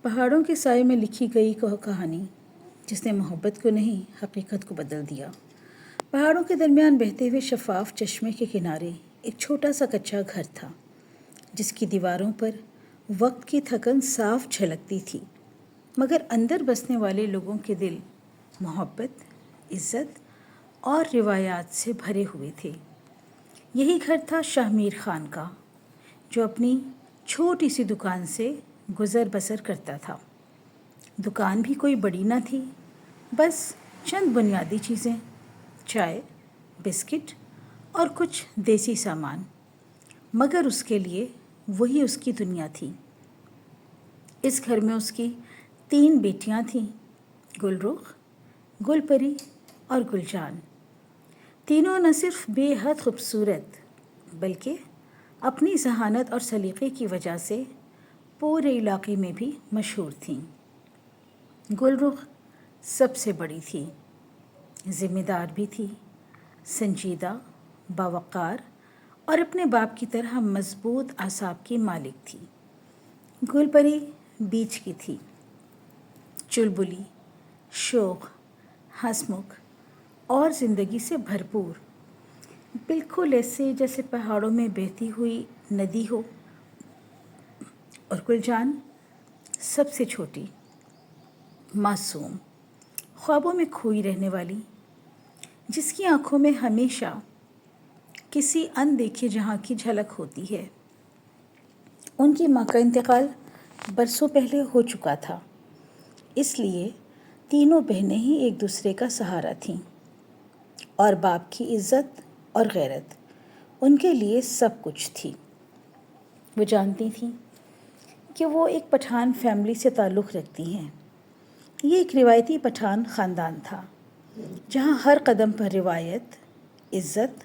پہاڑوں کے سائے میں لکھی گئی کہانی جس نے محبت کو نہیں حقیقت کو بدل دیا۔ پہاڑوں کے درمیان بہتے ہوئے شفاف چشمے کے کنارے ایک چھوٹا سا کچا گھر تھا جس کی دیواروں پر وقت کی تھکن صاف جھلکتی تھی، مگر اندر بسنے والے لوگوں کے دل محبت، عزت اور روایات سے بھرے ہوئے تھے۔ یہی گھر تھا شاہ میر خان کا، جو اپنی چھوٹی سی دکان سے گزر بسر کرتا تھا۔ دکان بھی کوئی بڑی نہ تھی، بس چند بنیادی چیزیں، چائے، بسکٹ اور کچھ دیسی سامان، مگر اس کے لیے وہی اس کی دنیا تھی۔ اس گھر میں اس کی 3 بیٹیاں تھیں، گل رخ، گل پری اور گل جان۔ تینوں نہ صرف بے حد خوبصورت بلکہ اپنی ذہانت اور سلیقے کی وجہ سے پورے علاقے میں بھی مشہور تھیں۔ گل رخ سب سے بڑی تھی، ذمہ دار بھی تھی، سنجیدہ، باوقار اور اپنے باپ کی طرح مضبوط اعصاب کی مالک تھی۔ گل پری بیچ کی تھی، چلبلی، شوق، ہنس مکھ اور زندگی سے بھرپور، بالکل ایسے جیسے پہاڑوں میں بہتی ہوئی ندی ہو۔ اور گل جان سب سے چھوٹی، معصوم، خوابوں میں کھوئی رہنے والی، جس کی آنکھوں میں ہمیشہ کسی اندیکھے جہاں کی جھلک ہوتی ہے۔ ان کی ماں کا انتقال برسوں پہلے ہو چکا تھا، اس لیے تینوں بہنیں ہی ایک دوسرے کا سہارا تھیں، اور باپ کی عزت اور غیرت ان کے لیے سب کچھ تھی۔ وہ جانتی تھیں کہ وہ ایک پٹھان فیملی سے تعلق رکھتی ہیں۔ یہ ایک روایتی پٹھان خاندان تھا، جہاں ہر قدم پر روایت، عزت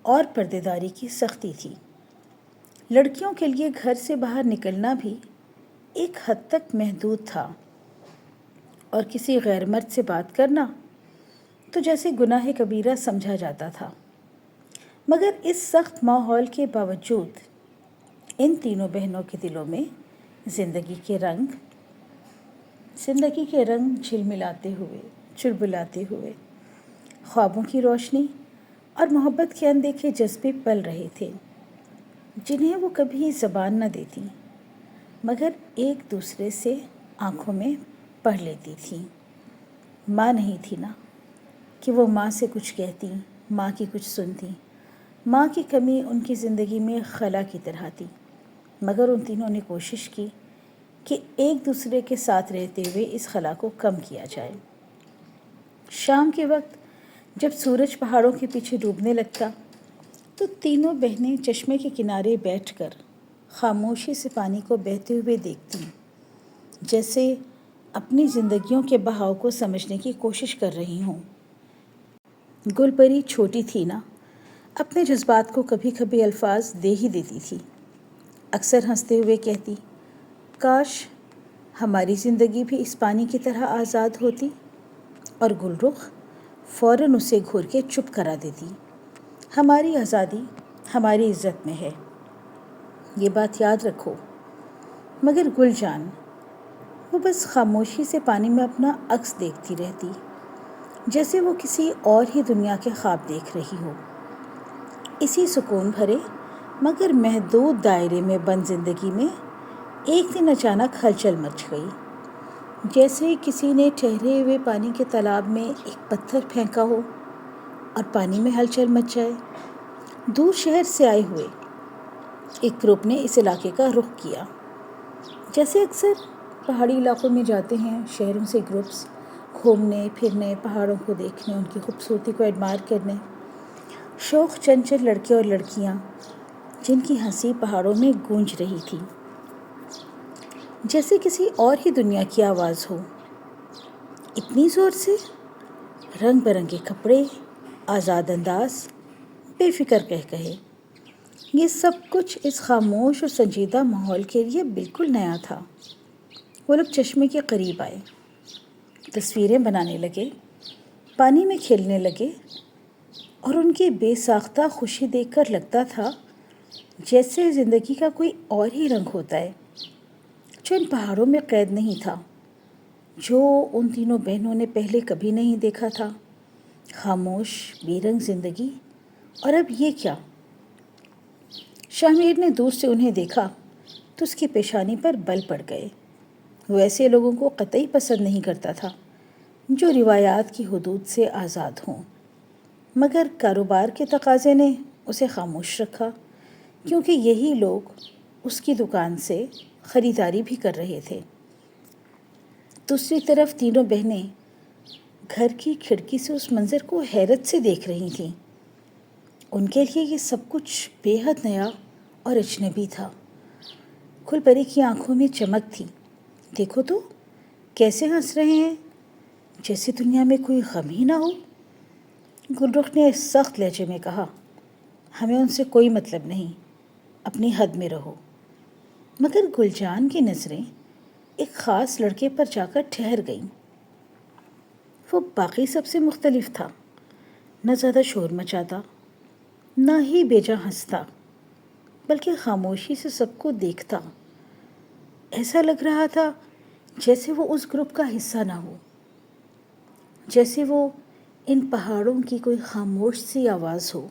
اور پردے داری کی سختی تھی۔ لڑکیوں کے لیے گھر سے باہر نکلنا بھی ایک حد تک محدود تھا، اور کسی غیر مرد سے بات کرنا تو جیسے گناہ کبیرہ سمجھا جاتا تھا۔ مگر اس سخت ماحول کے باوجود ان تینوں بہنوں کے دلوں میں زندگی کے رنگ جھلملاتے ہوئے، چلبلاتے ہوئے، خوابوں کی روشنی اور محبت کے اندیکھے جذبے پل رہے تھے، جنہیں وہ کبھی زبان نہ دیتی، مگر ایک دوسرے سے آنکھوں میں پڑھ لیتی تھیں۔ ماں نہیں تھی نا کہ وہ ماں سے کچھ کہتی، ماں کی کچھ سنتی۔ ماں کی کمی ان کی زندگی میں خلا کی طرح تھی، مگر ان تینوں نے کوشش کی کہ ایک دوسرے کے ساتھ رہتے ہوئے اس خلا کو کم کیا جائے۔ شام کے وقت جب سورج پہاڑوں کے پیچھے ڈوبنے لگتا تو تینوں بہنیں چشمے کے کنارے بیٹھ کر خاموشی سے پانی کو بہتے ہوئے دیکھتیں، جیسے اپنی زندگیوں کے بہاؤ کو سمجھنے کی کوشش کر رہی ہوں۔ گل پری چھوٹی تھی نا، اپنے جذبات کو کبھی کبھی الفاظ دے ہی دیتی تھی۔ اکثر ہنستے ہوئے کہتی، کاش ہماری زندگی بھی اس پانی کی طرح آزاد ہوتی، اور گل رخ فوراً اسے گھور کے چپ کرا دیتی، ہماری آزادی ہماری عزت میں ہے، یہ بات یاد رکھو۔ مگر گل جان، وہ بس خاموشی سے پانی میں اپنا عکس دیکھتی رہتی، جیسے وہ کسی اور ہی دنیا کے خواب دیکھ رہی ہو۔ اسی سکون بھرے مگر محدود دائرے میں بند زندگی میں ایک دن اچانک ہلچل مچ گئی، جیسے کسی نے ٹھہرے ہوئے پانی کے تالاب میں ایک پتھر پھینکا ہو اور پانی میں ہلچل مچ جائے۔ دور شہر سے آئے ہوئے ایک گروپ نے اس علاقے کا رخ کیا، جیسے اکثر پہاڑی علاقوں میں جاتے ہیں شہروں سے گروپس، گھومنے پھرنے، پہاڑوں کو دیکھنے، ان کی خوبصورتی کو ایڈمائر کرنے۔ شوخ چنچل لڑکے اور لڑکیاں جن کی ہنسی پہاڑوں میں گونج رہی تھی، جیسے کسی اور ہی دنیا کی آواز ہو، اتنی زور سے، رنگ برنگے کپڑے، آزاد انداز، بے فکر کہے، یہ سب کچھ اس خاموش اور سنجیدہ ماحول کے لیے بالکل نیا تھا۔ وہ لوگ چشمے کے قریب آئے، تصویریں بنانے لگے، پانی میں کھیلنے لگے، اور ان کی بے ساختہ خوشی دیکھ کر لگتا تھا جیسے زندگی کا کوئی اور ہی رنگ ہوتا ہے۔ جو ان پہاڑوں میں قید نہیں تھا، جو ان تینوں بہنوں نے پہلے کبھی نہیں دیکھا تھا. خاموش بے رنگ زندگی، اور اب یہ کیا؟ شاہ نے دور سے انہیں دیکھا تو اس کی پیشانی پر بل پڑ گئے. وہ ایسے لوگوں کو قطعی پسند نہیں کرتا تھا جو روایات کی حدود سے آزاد ہوں، مگر کاروبار کے تقاضے نے اسے خاموش رکھا، کیونکہ یہی لوگ اس کی دکان سے خریداری بھی کر رہے تھے. دوسری طرف تینوں بہنیں گھر کی کھڑکی سے اس منظر کو حیرت سے دیکھ رہی تھیں. ان کے لیے یہ سب کچھ بے حد نیا اور اجنبی تھا. گل پری کی آنکھوں میں چمک تھی. دیکھو تو کیسے ہنس رہے ہیں، جیسے دنیا میں کوئی غم ہی نہ ہو. گل رخ نے سخت لہجے میں کہا، ہمیں ان سے کوئی مطلب نہیں، اپنی حد میں رہو. مگر گل جان کی نظریں ایک خاص لڑکے پر جا کر ٹھہر گئیں. وہ باقی سب سے مختلف تھا، نہ زیادہ شور مچاتا، نہ ہی بے جا ہنستا، بلکہ خاموشی سے سب کو دیکھتا. ایسا لگ رہا تھا جیسے وہ اس گروپ کا حصہ نہ ہو، جیسے وہ ان پہاڑوں کی کوئی خاموش سی آواز ہو،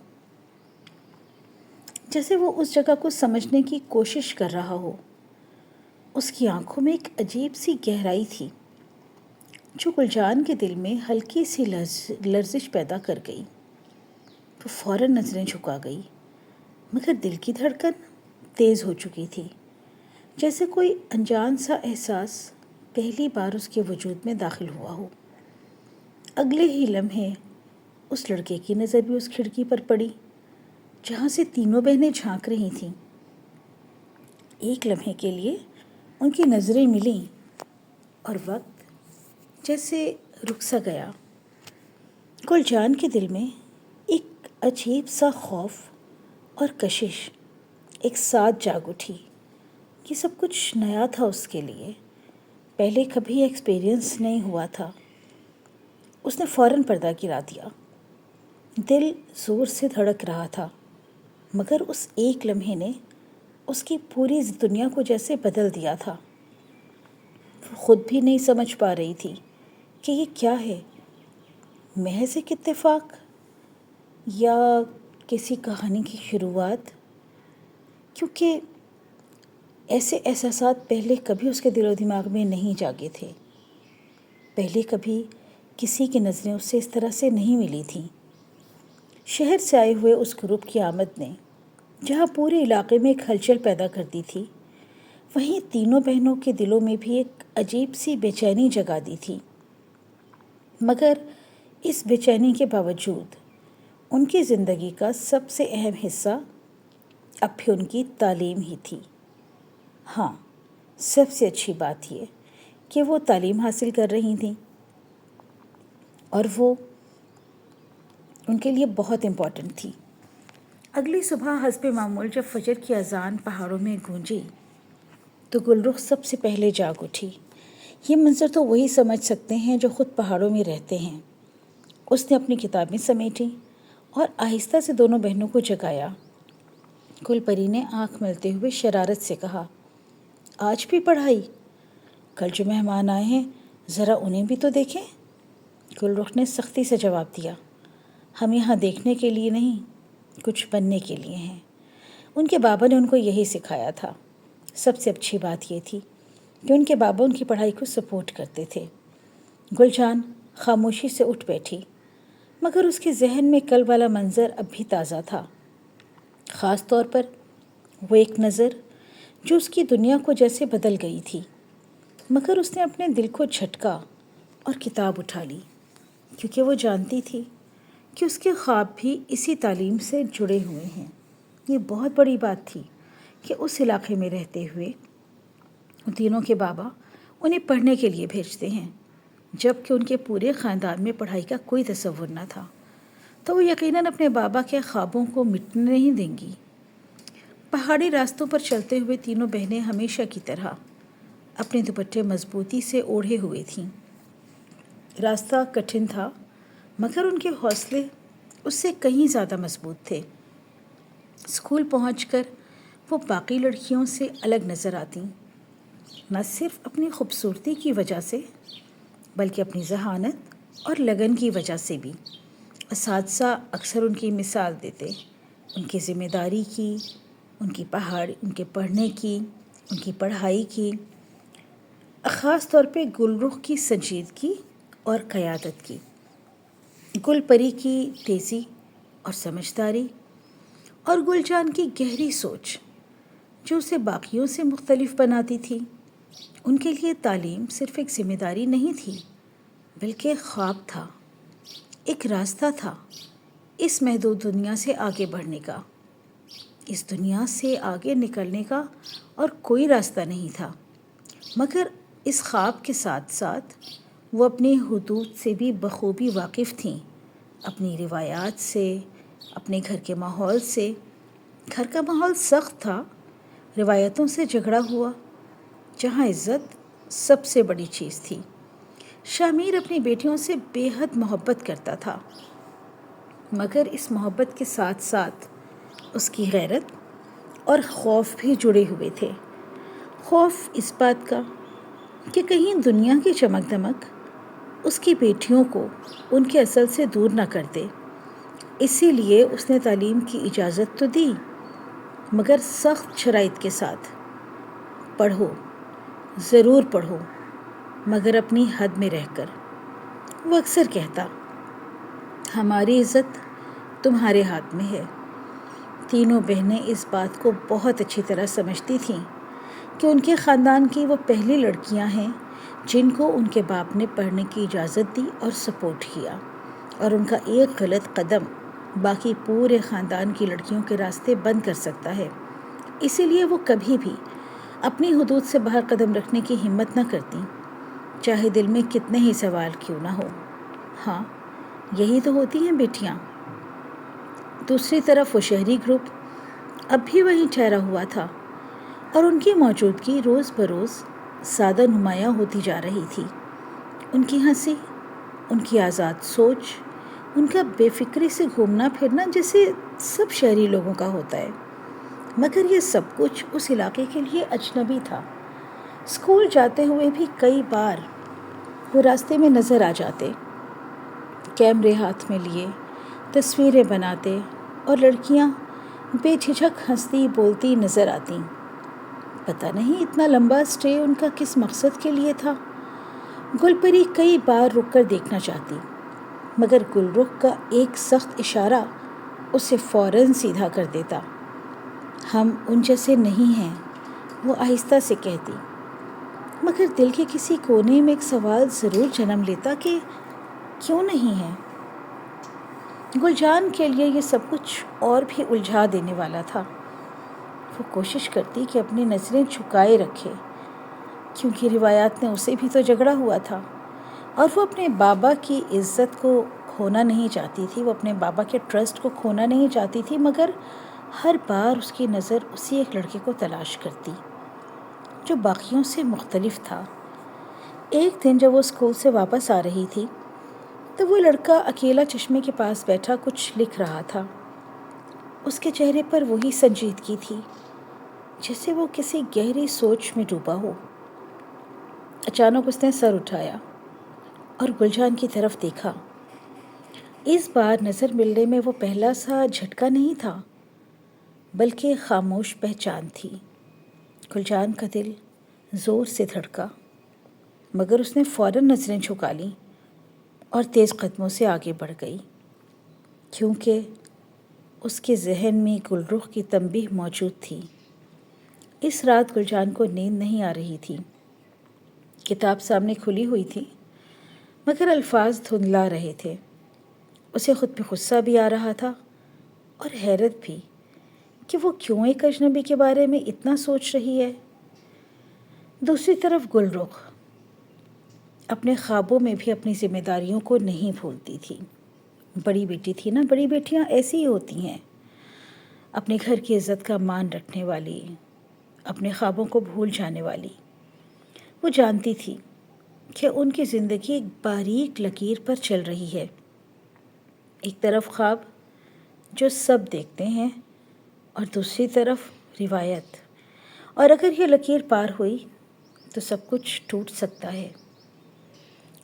جیسے وہ اس جگہ کو سمجھنے کی کوشش کر رہا ہو. اس کی آنکھوں میں ایک عجیب سی گہرائی تھی جو گلجان کے دل میں ہلکی سی لرزش پیدا کر گئی. وہ فوراً نظریں جھکا گئی، مگر دل کی دھڑکن تیز ہو چکی تھی، جیسے کوئی انجان سا احساس پہلی بار اس کے وجود میں داخل ہوا ہو. اگلے ہی لمحے اس لڑکے کی نظر بھی اس کھڑکی پر پڑی جہاں سے تینوں بہنیں جھانک رہی تھیں. ایک لمحے کے لیے ان کی نظریں ملیں اور وقت جیسے رک سا گیا. گلجان کے دل میں ایک عجیب سا خوف اور کشش ایک ساتھ جاگ اٹھی. یہ سب کچھ نیا تھا اس کے لیے، پہلے کبھی ایکسپیرینس نہیں ہوا تھا. اس نے فوراً پردہ گرا دیا. دل زور سے دھڑک رہا تھا، مگر اس ایک لمحے نے اس کی پوری دنیا کو جیسے بدل دیا تھا. وہ خود بھی نہیں سمجھ پا رہی تھی کہ یہ کیا ہے، محض ایک اتفاق یا کسی کہانی کی شروعات، کیونکہ ایسے احساسات پہلے کبھی اس کے دل و دماغ میں نہیں جاگے تھے. پہلے کبھی کسی کی نظریں اس سے اس طرح سے نہیں ملی تھیں. شہر سے آئے ہوئے اس گروپ کی آمد نے جہاں پورے علاقے میں ایک ہلچل پیدا کر دی تھی، وہیں تینوں بہنوں کے دلوں میں بھی ایک عجیب سی بے چینی جگا دی تھی. مگر اس بے چینی کے باوجود ان کی زندگی کا سب سے اہم حصہ اب بھی ان کی تعلیم ہی تھی. ہاں، سب سے اچھی بات یہ کہ وہ تعلیم حاصل کر رہی تھیں، اور وہ ان کے لیے بہت امپورٹنٹ تھی. اگلی صبح حسب معمول جب فجر کی اذان پہاڑوں میں گونجی تو گل رخ سب سے پہلے جاگ اٹھی. یہ منظر تو وہی سمجھ سکتے ہیں جو خود پہاڑوں میں رہتے ہیں. اس نے اپنی کتابیں سمیٹیں اور آہستہ سے دونوں بہنوں کو جگایا. گل پری نے آنکھ ملتے ہوئے شرارت سے کہا، آج بھی پڑھائی؟ کل جو مہمان آئے ہیں ذرا انہیں بھی تو دیکھیں. گل رخ نے سختی سے جواب دیا، ہم یہاں دیکھنے کے لیے نہیں، کچھ بننے کے لیے ہیں. ان کے بابا نے ان کو یہی سکھایا تھا. سب سے اچھی بات یہ تھی کہ ان کے بابا ان کی پڑھائی کو سپورٹ کرتے تھے. گلجان خاموشی سے اٹھ بیٹھی، مگر اس کے ذہن میں کل والا منظر اب بھی تازہ تھا. خاص طور پر وہ ایک نظر جو اس کی دنیا کو جیسے بدل گئی تھی. مگر اس نے اپنے دل کو جھٹکا اور کتاب اٹھا لی، کیونکہ وہ جانتی تھی کہ اس کے خواب بھی اسی تعلیم سے جڑے ہوئے ہیں. یہ بہت بڑی بات تھی کہ اس علاقے میں رہتے ہوئے ان تینوں کے بابا انہیں پڑھنے کے لیے بھیجتے ہیں، جب کہ ان کے پورے خاندان میں پڑھائی کا کوئی تصور نہ تھا. تو وہ یقیناً اپنے بابا کے خوابوں کو مٹنے نہیں دیں گی. پہاڑی راستوں پر چلتے ہوئے تینوں بہنیں ہمیشہ کی طرح اپنے دوپٹے مضبوطی سے اوڑھے ہوئے تھیں. راستہ کٹھن تھا، مگر ان کے حوصلے اس سے کہیں زیادہ مضبوط تھے. اسکول پہنچ کر وہ باقی لڑکیوں سے الگ نظر آتیں. نہ صرف اپنی خوبصورتی کی وجہ سے بلکہ اپنی ذہانت اور لگن کی وجہ سے بھی۔ اساتذہ اکثر ان کی مثال دیتے، ان کی ذمہ داری کی، ان کے پڑھنے کی، ان کی پڑھائی کی، خاص طور پہ گلرخ کی سنجیدگی اور قیادت کی، گل پری کی تیزی اور سمجھداری، اور گل جان کی گہری سوچ جو اسے باقیوں سے مختلف بناتی تھی۔ ان کے لیے تعلیم صرف ایک ذمہ داری نہیں تھی بلکہ خواب تھا، ایک راستہ تھا اس محدود دنیا سے آگے بڑھنے کا۔ اس دنیا سے آگے نکلنے کا اور کوئی راستہ نہیں تھا، مگر اس خواب کے ساتھ ساتھ وہ اپنی حدود سے بھی بخوبی واقف تھیں، اپنی روایات سے، اپنے گھر کے ماحول سے۔ گھر کا ماحول سخت تھا، روایتوں سے جھگڑا ہوا، جہاں عزت سب سے بڑی چیز تھی۔ شامیر اپنی بیٹیوں سے بے حد محبت کرتا تھا، مگر اس محبت کے ساتھ ساتھ اس کی غیرت اور خوف بھی جڑے ہوئے تھے۔ خوف اس بات کا کہ کہیں دنیا کی چمک دمک اس کی بیٹیوں کو ان کے اصل سے دور نہ کر دے۔ اسی لیے اس نے تعلیم کی اجازت تو دی، مگر سخت شرائط کے ساتھ۔ پڑھو، ضرور پڑھو، مگر اپنی حد میں رہ کر۔ وہ اکثر کہتا، ہماری عزت تمہارے ہاتھ میں ہے۔ تینوں بہنیں اس بات کو بہت اچھی طرح سمجھتی تھیں کہ ان کے خاندان کی وہ پہلی لڑکیاں ہیں جن کو ان کے باپ نے پڑھنے کی اجازت دی اور سپورٹ کیا، اور ان کا ایک غلط قدم باقی پورے خاندان کی لڑکیوں کے راستے بند کر سکتا ہے۔ اسی لیے وہ کبھی بھی اپنی حدود سے باہر قدم رکھنے کی ہمت نہ کرتی، چاہے دل میں کتنے ہی سوال کیوں نہ ہو۔ ہاں، یہی تو ہوتی ہیں بیٹیاں۔ دوسری طرف وہ شہری گروپ اب بھی وہیں ٹھہرا ہوا تھا، اور ان کی موجودگی روز بروز زیادہ نمایاں ہوتی جا رہی تھی۔ ان کی ہنسی، ان کی آزاد سوچ، ان کا بے فکری سے گھومنا پھرنا جیسے سب شہری لوگوں کا ہوتا ہے، مگر یہ سب کچھ اس علاقے کے لیے اجنبی تھا۔ اسکول جاتے ہوئے بھی کئی بار وہ راستے میں نظر آ جاتے، کیمرے ہاتھ میں لیے تصویریں بناتے، اور لڑکیاں بے جھجھک ہنستی بولتی نظر آتیں۔ پتہ نہیں اتنا لمبا اسٹے ان کا کس مقصد کے لیے تھا۔ گل پری کئی بار رک کر دیکھنا چاہتی، مگر گلرخ کا ایک سخت اشارہ اسے فوراً سیدھا کر دیتا۔ ہم ان جیسے نہیں ہیں، وہ آہستہ سے کہتی، مگر دل کے کسی کونے میں ایک سوال ضرور جنم لیتا کہ کیوں نہیں ہے؟ گل جان کے لیے یہ سب کچھ اور بھی الجھا دینے والا تھا۔ وہ کوشش کرتی کہ اپنی نظریں جھکائے رکھے، کیونکہ روایات نے اسے بھی تو جھگڑا ہوا تھا، اور وہ اپنے بابا کی عزت کو کھونا نہیں چاہتی تھی، وہ اپنے بابا کے ٹرسٹ کو کھونا نہیں چاہتی تھی، مگر ہر بار اس کی نظر اسی ایک لڑکے کو تلاش کرتی جو باقیوں سے مختلف تھا۔ ایک دن جب وہ اسکول سے واپس آ رہی تھی تو وہ لڑکا اکیلا چشمے کے پاس بیٹھا کچھ لکھ رہا تھا۔ اس کے چہرے پر وہی سنجیدگی تھی جیسے وہ کسی گہری سوچ میں ڈوبا ہو۔ اچانک اس نے سر اٹھایا اور گلجان کی طرف دیکھا۔ اس بار نظر ملنے میں وہ پہلا سا جھٹکا نہیں تھا، بلکہ خاموش پہچان تھی۔ گلجان کا دل زور سے دھڑکا، مگر اس نے فوراً نظریں جھکا لیں اور تیز قدموں سے آگے بڑھ گئی، کیونکہ اس کے ذہن میں گلرخ کی تنبیہ موجود تھی۔ اس رات گلجان کو نیند نہیں آ رہی تھی۔ کتاب سامنے کھلی ہوئی تھی، مگر الفاظ دھندلا رہے تھے۔ اسے خود پہ غصہ بھی آ رہا تھا اور حیرت بھی کہ وہ کیوں ایک اجنبی کے بارے میں اتنا سوچ رہی ہے۔ دوسری طرف گلرخ اپنے خوابوں میں بھی اپنی ذمہ داریوں کو نہیں بھولتی تھی۔ بڑی بیٹی تھی نا، بڑی بیٹیاں ایسی ہی ہوتی ہیں، اپنے گھر کی عزت کا مان رکھنے والی، اپنے خوابوں کو بھول جانے والی۔ وہ جانتی تھی کہ ان کی زندگی ایک باریک لکیر پر چل رہی ہے، ایک طرف خواب جو سب دیکھتے ہیں اور دوسری طرف روایت، اور اگر یہ لکیر پار ہوئی تو سب کچھ ٹوٹ سکتا ہے۔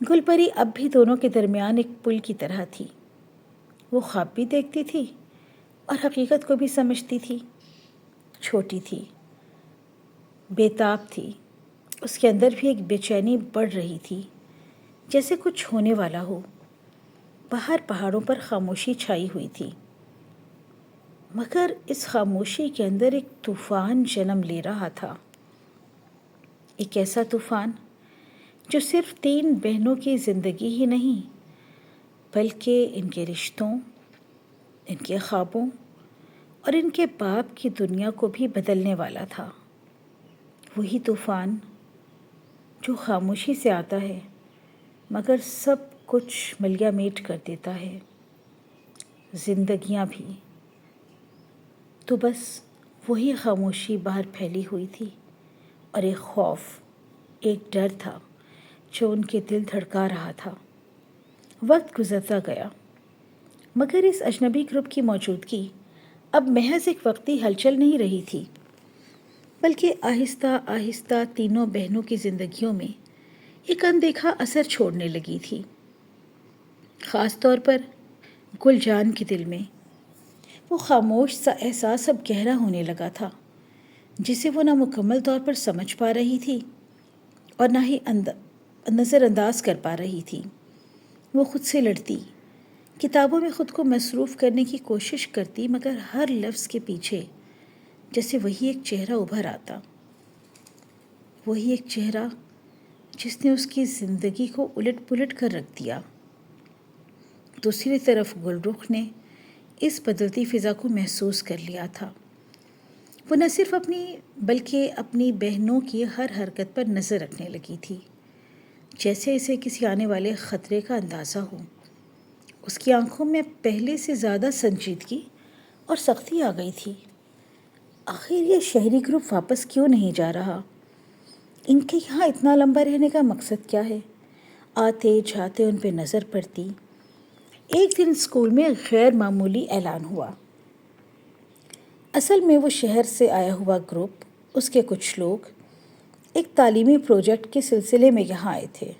گل پری اب بھی دونوں کے درمیان ایک پل کی طرح تھی۔ وہ خواب بھی دیکھتی تھی اور حقیقت کو بھی سمجھتی تھی۔ چھوٹی تھی، بے تاب تھی، اس کے اندر بھی ایک بے چینی بڑھ رہی تھی، جیسے کچھ ہونے والا ہو۔ باہر پہاڑوں پر خاموشی چھائی ہوئی تھی، مگر اس خاموشی کے اندر ایک طوفان جنم لے رہا تھا۔ ایک ایسا طوفان جو صرف 3 بہنوں کی زندگی ہی نہیں، بلکہ ان کے رشتوں، ان کے خوابوں اور ان کے باپ کی دنیا کو بھی بدلنے والا تھا۔ وہی طوفان جو خاموشی سے آتا ہے مگر سب کچھ ملیا میٹ کر دیتا ہے، زندگیاں بھی۔ تو بس وہی خاموشی باہر پھیلی ہوئی تھی اور ایک خوف، ایک ڈر تھا جو ان کے دل دھڑکا رہا تھا۔ وقت گزرتا گیا مگر اس اجنبی گروپ کی موجودگی اب محض ایک وقتی ہلچل نہیں رہی تھی، بلکہ آہستہ آہستہ تینوں بہنوں کی زندگیوں میں ایک اندیکھا اثر چھوڑنے لگی تھی۔ خاص طور پر گل جان کے دل میں وہ خاموش سا احساس اب گہرا ہونے لگا تھا، جسے وہ نہ مکمل طور پر سمجھ پا رہی تھی اور نہ ہی نظر انداز کر پا رہی تھی۔ وہ خود سے لڑتی، کتابوں میں خود کو مصروف کرنے کی کوشش کرتی، مگر ہر لفظ کے پیچھے جیسے وہی ایک چہرہ ابھر آتا، وہی ایک چہرہ جس نے اس کی زندگی کو الٹ پلٹ کر رکھ دیا۔ دوسری طرف گل رخ نے اس بدلتی فضا کو محسوس کر لیا تھا۔ وہ نہ صرف بلکہ اپنی بہنوں کی ہر حرکت پر نظر رکھنے لگی تھی، جیسے اسے کسی آنے والے خطرے کا اندازہ ہو۔ اس کی آنکھوں میں پہلے سے زیادہ سنجیدگی اور سختی آ گئی تھی۔ آخر یہ شہری گروپ واپس کیوں نہیں جا رہا؟ ان کے یہاں اتنا لمبا رہنے کا مقصد کیا ہے؟ آتے جاتے ان پہ نظر پڑتی۔ ایک دن اسکول میں غیر معمولی اعلان ہوا۔ اصل میں وہ شہر سے آیا ہوا گروپ، اس کے کچھ لوگ ایک تعلیمی پروجیکٹ کے سلسلے میں یہاں آئے تھے۔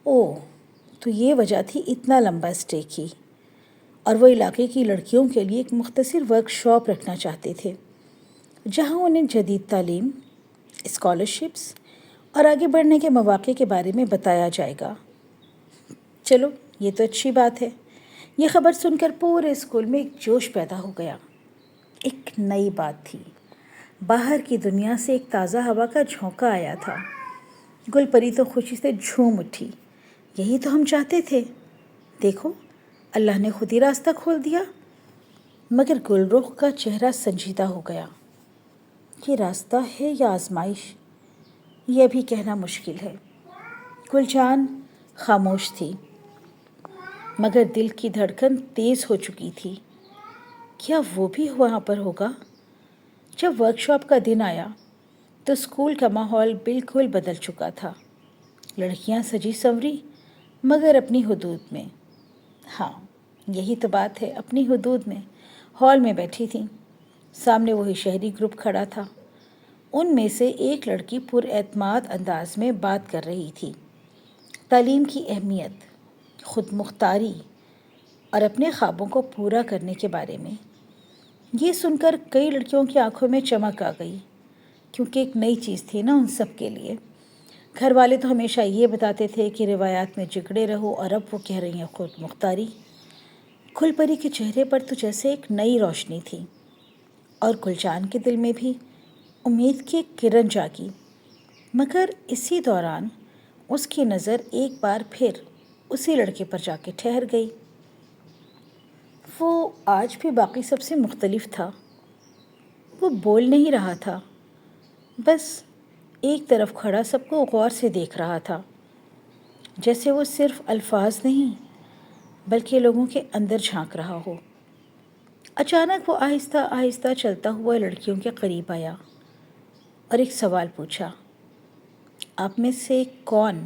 اوہ، تو یہ وجہ تھی اتنا لمبا اسٹے کی، اور وہ علاقے کی لڑکیوں کے لیے ایک مختصر ورکشاپ رکھنا چاہتے تھے، جہاں انہیں جدید تعلیم، اسکالرشپس اور آگے بڑھنے کے مواقع کے بارے میں بتایا جائے گا۔ چلو، یہ تو اچھی بات ہے۔ یہ خبر سن کر پورے اسکول میں ایک جوش پیدا ہو گیا۔ ایک نئی بات تھی، باہر کی دنیا سے ایک تازہ ہوا کا جھونکا آیا تھا۔ گل پری تو خوشی سے جھوم اٹھی۔ یہی تو ہم چاہتے تھے، دیکھو اللہ نے خود ہی راستہ کھول دیا۔ مگر گل رخ کا چہرہ سنجیدہ ہو گیا۔ یہ راستہ ہے یا آزمائش، یہ بھی کہنا مشکل ہے۔ گل جان خاموش تھی، مگر دل کی دھڑکن تیز ہو چکی تھی۔ کیا وہ بھی وہاں پر ہوگا؟ جب ورکشاپ کا دن آیا تو اسکول کا ماحول بالکل بدل چکا تھا۔ لڑکیاں سجی سنوری، مگر اپنی حدود میں۔ ہاں، یہی تو بات ہے، اپنی حدود میں۔ ہال میں بیٹھی تھیں، سامنے وہی شہری گروپ کھڑا تھا۔ ان میں سے ایک لڑکی پر اعتماد انداز میں بات کر رہی تھی، تعلیم کی اہمیت، خود مختاری اور اپنے خوابوں کو پورا کرنے کے بارے میں۔ یہ سن کر کئی لڑکیوں کی آنکھوں میں چمک آ گئی، کیونکہ ایک نئی چیز تھی نا ان سب کے لیے۔ گھر والے تو ہمیشہ یہ بتاتے تھے کہ روایات میں جکڑے رہو، اور اب وہ کہہ رہی ہیں خود مختاری۔ گل پری کے چہرے پر تو جیسے ایک نئی روشنی تھی، اور گلجان کے دل میں بھی امید کی ایک کرن جاگی۔ مگر اسی دوران اس کی نظر ایک بار پھر اسی لڑکے پر جا کے ٹھہر گئی۔ وہ آج بھی باقی سب سے مختلف تھا۔ وہ بول نہیں رہا تھا، بس ایک طرف کھڑا سب کو غور سے دیکھ رہا تھا، جیسے وہ صرف الفاظ نہیں بلکہ لوگوں کے اندر جھانک رہا ہو۔ اچانک وہ آہستہ آہستہ چلتا ہوا لڑکیوں کے قریب آیا اور ایک سوال پوچھا، آپ میں سے کون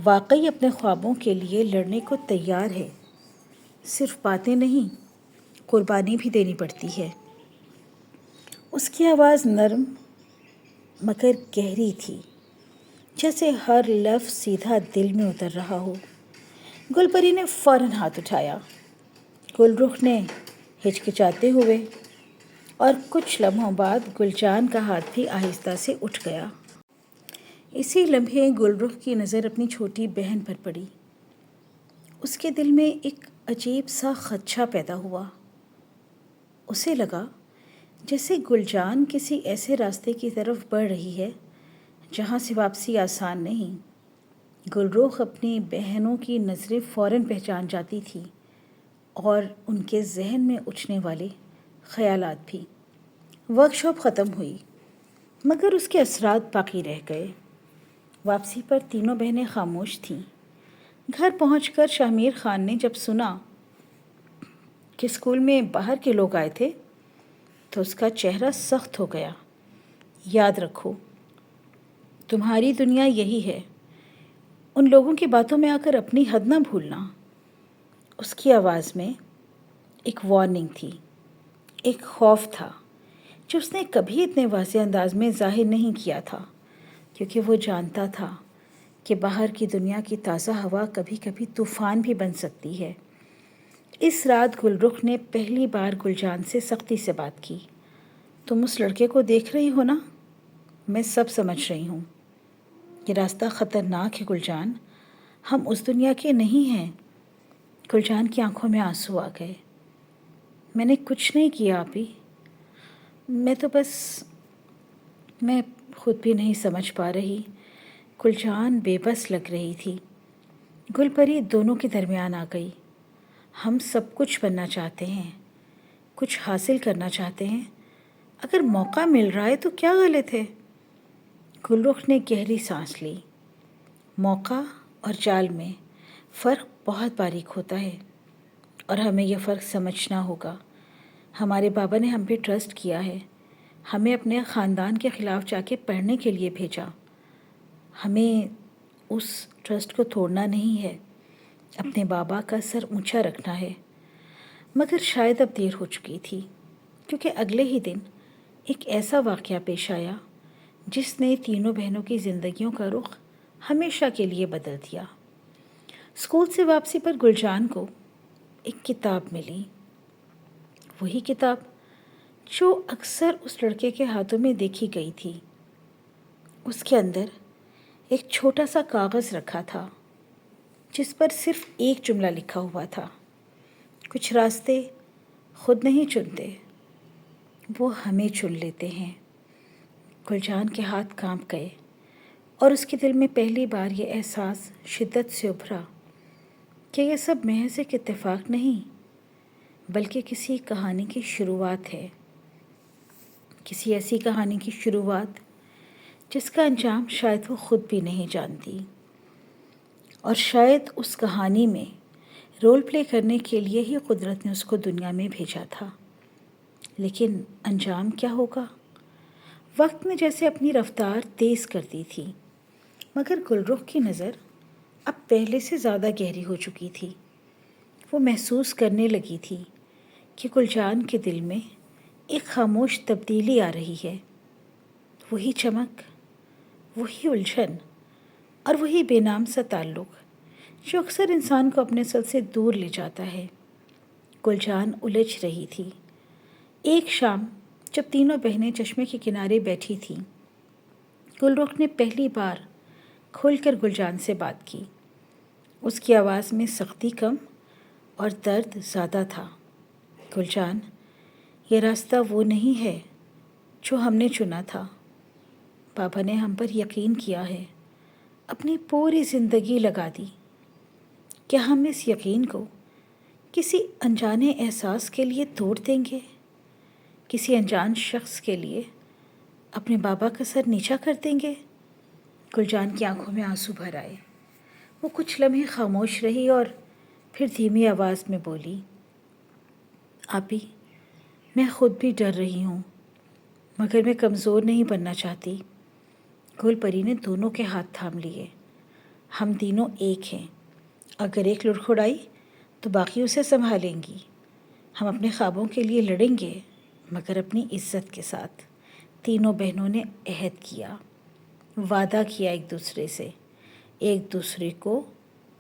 واقعی اپنے خوابوں کے لیے لڑنے کو تیار ہے؟ صرف باتیں نہیں، قربانی بھی دینی پڑتی ہے۔ اس کی آواز نرم مگر گہری تھی، جیسے ہر لفظ سیدھا دل میں اتر رہا ہو۔ گل پری نے فوراً ہاتھ اٹھایا۔ گل رخ نے ہچکچاتے ہوئے، اور کچھ لمحوں بعد گل جان کا ہاتھ بھی آہستہ سے اٹھ گیا۔ اسی لمحے گل رخ کی نظر اپنی چھوٹی بہن پر پڑی۔ اس کے دل میں ایک عجیب سا خدشہ پیدا ہوا۔ اسے لگا جیسے گل جان کسی ایسے راستے کی طرف بڑھ رہی ہے جہاں سے واپسی آسان نہیں۔ گل رخ اپنی بہنوں کی نظریں فوراً پہچان جاتی تھی، اور ان کے ذہن میں اٹھنے والے خیالات بھی۔ ورکشاپ ختم ہوئی، مگر اس کے اثرات باقی رہ گئے۔ واپسی پر تینوں بہنیں خاموش تھیں۔ گھر پہنچ کر شاہ میر خان نے جب سنا کہ اسکول میں باہر کے لوگ آئے تھے تو اس کا چہرہ سخت ہو گیا۔ یاد رکھو، تمہاری دنیا یہی ہے، ان لوگوں کی باتوں میں آ کر اپنی حد نہ بھولنا۔ اس کی آواز میں ایک وارننگ تھی، ایک خوف تھا جو اس نے کبھی اتنے واضح انداز میں ظاہر نہیں کیا تھا، کیونکہ وہ جانتا تھا کہ باہر کی دنیا کی تازہ ہوا کبھی کبھی طوفان بھی بن سکتی ہے۔ اس رات گل رخ نے پہلی بار گل جان سے سختی سے بات کی۔ تم اس لڑکے کو دیکھ رہی ہو نا؟ میں سب سمجھ رہی ہوں۔ یہ راستہ خطرناک ہے گل جان، ہم اس دنیا کے نہیں ہیں۔ گل جان کی آنکھوں میں آنسو آ گئے۔ میں نے کچھ نہیں کیا آپی، میں خود بھی نہیں سمجھ پا رہی۔ گل جان بے بس لگ رہی تھی۔ گل پری دونوں کے درمیان آ گئی۔ ہم سب کچھ بننا چاہتے ہیں، کچھ حاصل کرنا چاہتے ہیں، اگر موقع مل رہا ہے تو کیا غلط ہے؟ گل رخ نے گہری سانس لی۔ موقع اور جال میں فرق بہت باریک ہوتا ہے، اور ہمیں یہ فرق سمجھنا ہوگا۔ ہمارے بابا نے ہم پہ ٹرسٹ کیا ہے، ہمیں اپنے خاندان کے خلاف جا کے پڑھنے کے لیے بھیجا۔ ہمیں اس ٹرسٹ کو توڑنا نہیں ہے، اپنے بابا کا سر اونچا رکھنا ہے۔ مگر شاید اب دیر ہو چکی تھی، کیونکہ اگلے ہی دن ایک ایسا واقعہ پیش آیا جس نے تینوں بہنوں کی زندگیوں کا رخ ہمیشہ کے لیے بدل دیا۔ اسکول سے واپسی پر گل جان کو ایک کتاب ملی، وہی کتاب جو اکثر اس لڑکے کے ہاتھوں میں دیکھی گئی تھی۔ اس کے اندر ایک چھوٹا سا کاغذ رکھا تھا جس پر صرف ایک جملہ لکھا ہوا تھا، کچھ راستے خود نہیں چنتے، وہ ہمیں چن لیتے ہیں۔ گل جان کے ہاتھ کانپ گئے، اور اس کے دل میں پہلی بار یہ احساس شدت سے ابھرا کہ یہ سب محض ایک اتفاق نہیں، بلکہ کسی کہانی کی شروعات ہے، کسی ایسی کہانی کی شروعات جس کا انجام شاید وہ خود بھی نہیں جانتی، اور شاید اس کہانی میں رول پلے کرنے کے لیے ہی قدرت نے اس کو دنیا میں بھیجا تھا۔ لیکن انجام کیا ہوگا؟ وقت نے جیسے اپنی رفتار تیز کر دی تھی، مگر گل رخ کی نظر اب پہلے سے زیادہ گہری ہو چکی تھی۔ وہ محسوس کرنے لگی تھی کہ گل جان کے دل میں ایک خاموش تبدیلی آ رہی ہے۔ وہی چمک، وہی الجھن، اور وہی بے نام سا تعلق جو اکثر انسان کو اپنے اصل سے دور لے جاتا ہے۔ گل جان الجھ رہی تھی۔ ایک شام جب تینوں بہنیں چشمے کے کنارے بیٹھی تھیں، گل رخ نے پہلی بار کھل کر گل جان سے بات کی۔ اس کی آواز میں سختی کم اور درد زیادہ تھا۔ گل جان، یہ راستہ وہ نہیں ہے جو ہم نے چنا تھا۔ بابا نے ہم پر یقین کیا ہے، اپنی پوری زندگی لگا دی۔ کیا ہم اس یقین کو کسی انجانے احساس کے لیے توڑ دیں گے؟ کسی انجان شخص کے لیے اپنے بابا کا سر نیچا کر دیں گے؟ گل جان کی آنکھوں میں آنسو بھر آئے۔ وہ کچھ لمحے خاموش رہی اور پھر دھیمی آواز میں بولی، آپی، میں خود بھی ڈر رہی ہوں، مگر میں کمزور نہیں بننا چاہتی۔ گل پری نے دونوں کے ہاتھ تھام لیے۔ ہم تینوں ایک ہیں، اگر ایک لڑکھڑائی تو باقی اسے سنبھالیں گی۔ ہم اپنے خوابوں کے لیے لڑیں گے، مگر اپنی عزت کے ساتھ۔ تینوں بہنوں نے عہد کیا۔ وعدہ کیا ایک دوسرے سے، ایک دوسرے کو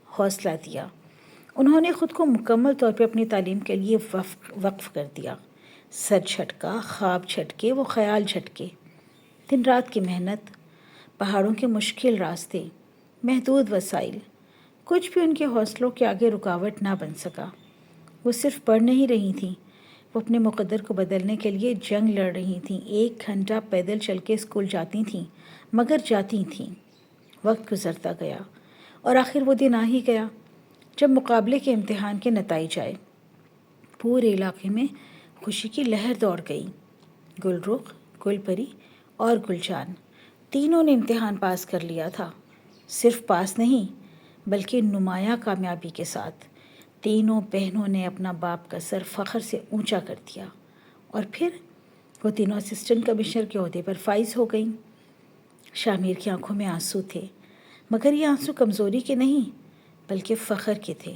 حوصلہ دیا۔ انہوں نے خود کو مکمل طور پہ اپنی تعلیم کے لیے وقف کر دیا۔ سر جھٹکا، خواب جھٹکے، وہ خیال جھٹکے، دن رات کی محنت، پہاڑوں کے مشکل راستے، محدود وسائل، کچھ بھی ان کے حوصلوں کے آگے رکاوٹ نہ بن سکا۔ وہ صرف پڑھ نہیں رہی تھیں، وہ اپنے مقدر کو بدلنے کے لیے جنگ لڑ رہی تھیں۔ 1 گھنٹہ پیدل چل کے اسکول جاتی تھیں، مگر جاتی تھیں۔ وقت گزرتا گیا اور آخر وہ دن آ ہی گیا جب مقابلے کے امتحان کے نتائج آئے۔ پورے علاقے میں خوشی کی لہر دوڑ گئی۔ گل رخ، گل پری اور گل جان تینوں نے امتحان پاس کر لیا تھا۔ صرف پاس نہیں بلکہ نمایاں کامیابی کے ساتھ۔ تینوں بہنوں نے اپنا باپ کا سر فخر سے اونچا کر دیا اور پھر وہ تینوں اسسٹنٹ کمشنر کے عہدے پر فائز ہو گئیں۔ شامیر کی آنکھوں میں آنسو تھے، مگر یہ آنسو کمزوری کے نہیں بلکہ فخر کے تھے۔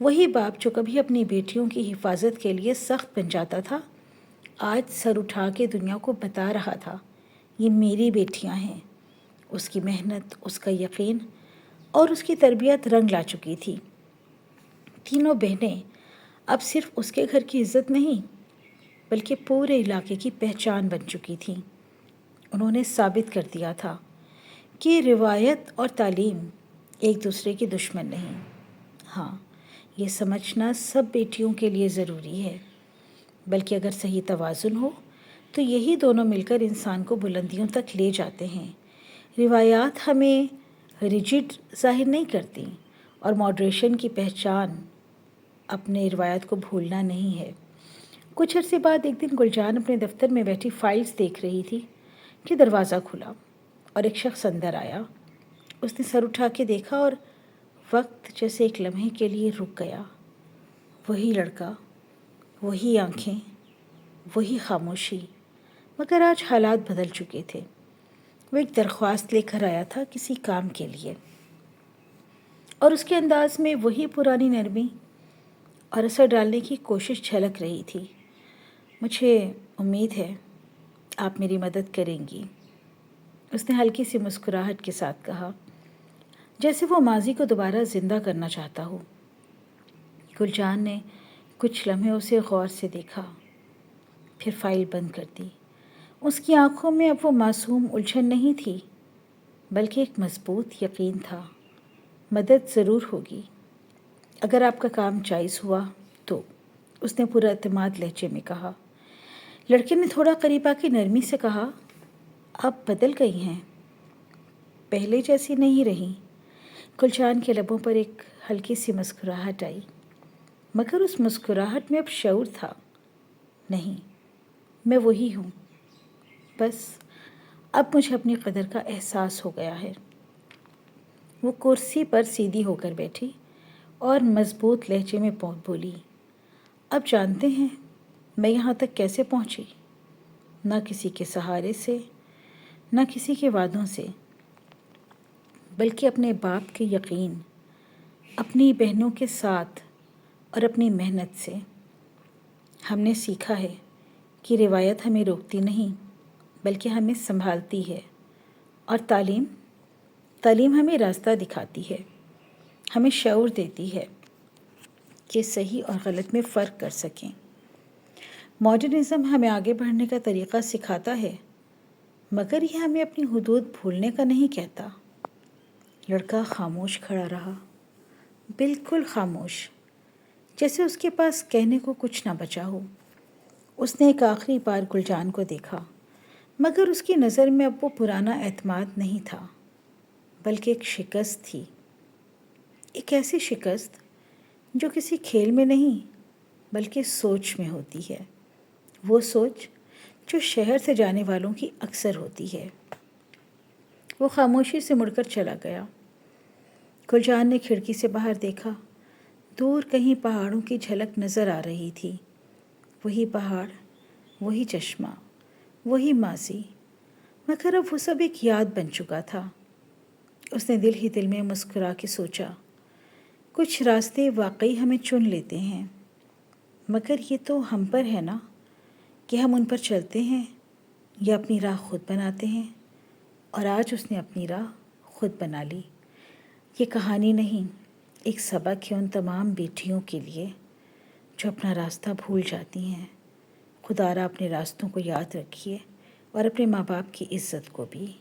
وہی باپ جو کبھی اپنی بیٹیوں کی حفاظت کے لیے سخت بن جاتا تھا، آج سر اٹھا کے دنیا کو بتا رہا تھا، یہ میری بیٹیاں ہیں۔ اس کی محنت، اس کا یقین اور اس کی تربیت رنگ لا چکی تھی۔ تینوں بہنیں اب صرف اس کے گھر کی عزت نہیں بلکہ پورے علاقے کی پہچان بن چکی تھیں۔ انہوں نے ثابت کر دیا تھا کہ روایت اور تعلیم ایک دوسرے کی دشمن نہیں۔ ہاں، یہ سمجھنا سب بیٹیوں کے لیے ضروری ہے، بلکہ اگر صحیح توازن ہو تو یہی دونوں مل کر انسان کو بلندیوں تک لے جاتے ہیں۔ روایات ہمیں ریجڈ ظاہر نہیں کرتی اور ماڈریشن کی پہچان اپنے روایات کو بھولنا نہیں ہے۔ کچھ عرصے بعد ایک دن گلجان اپنے دفتر میں بیٹھی فائلز دیکھ رہی تھی کہ دروازہ کھلا اور ایک شخص اندر آیا۔ اس نے سر اٹھا کے دیکھا اور وقت جیسے ایک لمحے کے لیے رک گیا۔ وہی لڑکا، وہی آنکھیں، وہی خاموشی، مگر آج حالات بدل چکے تھے۔ وہ ایک درخواست لے کر آیا تھا کسی کام کے لیے، اور اس کے انداز میں وہی پرانی نرمی اور اثر ڈالنے کی کوشش جھلک رہی تھی۔ مجھے امید ہے آپ میری مدد کریں گی، اس نے ہلکی سی مسکراہٹ کے ساتھ کہا، جیسے وہ ماضی کو دوبارہ زندہ کرنا چاہتا ہو۔ گلجان نے کچھ لمحے اسے غور سے دیکھا، پھر فائل بند کر دی۔ اس کی آنکھوں میں اب وہ معصوم الجھن نہیں تھی بلکہ ایک مضبوط یقین تھا، مدد ضرور ہوگی اگر آپ کا کام جائز ہوا تو، اس نے پورا اعتماد لہجے میں کہا۔ لڑکے نے تھوڑا قریب آ کے نرمی سے کہا، آپ بدل گئی ہیں، پہلے جیسی نہیں رہی۔ گلجان کے لبوں پر ایک ہلکی سی مسکراہٹ آئی، مگر اس مسکراہٹ میں اب شعور تھا۔ نہیں، میں وہی ہوں، بس اب مجھے اپنی قدر کا احساس ہو گیا ہے۔ وہ کرسی پر سیدھی ہو کر بیٹھی اور مضبوط لہجے میں بولی، اب جانتے ہیں میں یہاں تک کیسے پہنچی؟ نہ کسی کے سہارے سے، نہ کسی کے وعدوں سے، بلکہ اپنے باپ کے یقین، اپنی بہنوں کے ساتھ اور اپنی محنت سے۔ ہم نے سیکھا ہے کہ روایت ہمیں روکتی نہیں بلکہ ہمیں سنبھالتی ہے، اور تعلیم ہمیں راستہ دکھاتی ہے، ہمیں شعور دیتی ہے کہ صحیح اور غلط میں فرق کر سکیں۔ ماڈرنزم ہمیں آگے بڑھنے کا طریقہ سکھاتا ہے، مگر یہ ہمیں اپنی حدود بھولنے کا نہیں کہتا۔ لڑکا خاموش کھڑا رہا، بالکل خاموش، جیسے اس کے پاس کہنے کو کچھ نہ بچا ہو۔ اس نے ایک آخری بار گلجان کو دیکھا، مگر اس کی نظر میں اب وہ پرانا اعتماد نہیں تھا بلکہ ایک شکست تھی، ایک ایسی شکست جو کسی کھیل میں نہیں بلکہ سوچ میں ہوتی ہے، وہ سوچ جو شہر سے جانے والوں کی اکثر ہوتی ہے۔ وہ خاموشی سے مڑ کر چلا گیا۔ گلجان نے کھڑکی سے باہر دیکھا، دور کہیں پہاڑوں کی جھلک نظر آ رہی تھی، وہی پہاڑ، وہی چشمہ، وہی ماضی، مگر اب وہ سب ایک یاد بن چکا تھا۔ اس نے دل ہی دل میں مسکرا کے سوچا، کچھ راستے واقعی ہمیں چن لیتے ہیں، مگر یہ تو ہم پر ہے نا کہ ہم ان پر چلتے ہیں یا اپنی راہ خود بناتے ہیں۔ اور آج اس نے اپنی راہ خود بنا لی۔ یہ کہانی نہیں، ایک سبق ہے ان تمام بیٹیوں کے لیے جو اپنا راستہ بھول جاتی ہیں۔ خدا را اپنے راستوں کو یاد رکھیے اور اپنے ماں باپ کی عزت کو بھی۔